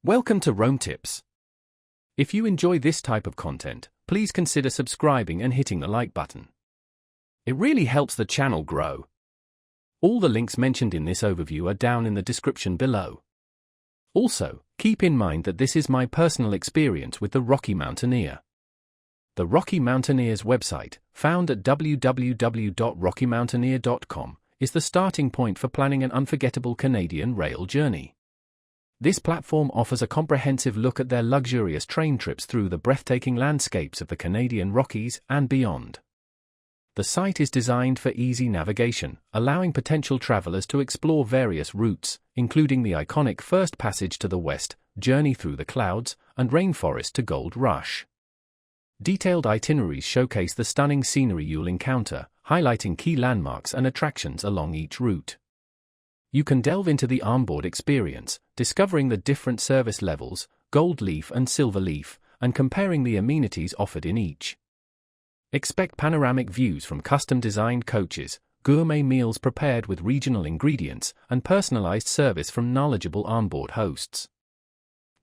Welcome to Rome Tips. If you enjoy this type of content, please consider subscribing and hitting the like button. It really helps the channel grow. All the links mentioned in this overview are down in the description below. Also, keep in mind that this is my personal experience with the Rocky Mountaineer. The Rocky Mountaineer's website, found at www.rockymountaineer.com, is the starting point for planning an unforgettable Canadian rail journey. This platform offers a comprehensive look at their luxurious train trips through the breathtaking landscapes of the Canadian Rockies and beyond. The site is designed for easy navigation, allowing potential travelers to explore various routes, including the iconic First Passage to the West, Journey Through the Clouds, and Rainforest to Gold Rush. Detailed itineraries showcase the stunning scenery you'll encounter, highlighting key landmarks and attractions along each route. You can delve into the onboard experience, discovering the different service levels, Gold Leaf and Silver Leaf, and comparing the amenities offered in each. Expect panoramic views from custom-designed coaches, gourmet meals prepared with regional ingredients, and personalized service from knowledgeable onboard hosts.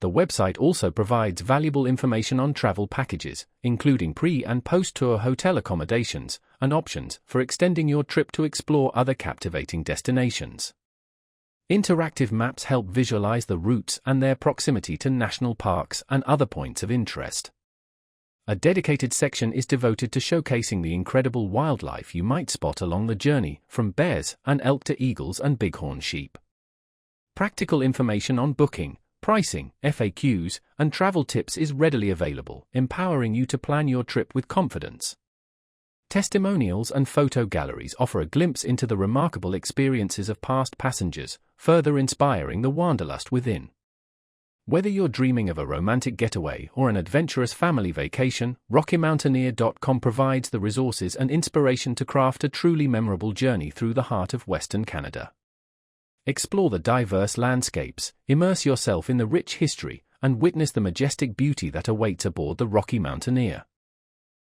The website also provides valuable information on travel packages, including pre- and post-tour hotel accommodations, and options for extending your trip to explore other captivating destinations. Interactive maps help visualize the routes and their proximity to national parks and other points of interest. A dedicated section is devoted to showcasing the incredible wildlife you might spot along the journey, from bears and elk to eagles and bighorn sheep. Practical information on booking, pricing, FAQs, and travel tips is readily available, empowering you to plan your trip with confidence. Testimonials and photo galleries offer a glimpse into the remarkable experiences of past passengers, further inspiring the wanderlust within. Whether you're dreaming of a romantic getaway or an adventurous family vacation, RockyMountaineer.com provides the resources and inspiration to craft a truly memorable journey through the heart of Western Canada. Explore the diverse landscapes, immerse yourself in the rich history, and witness the majestic beauty that awaits aboard the Rocky Mountaineer.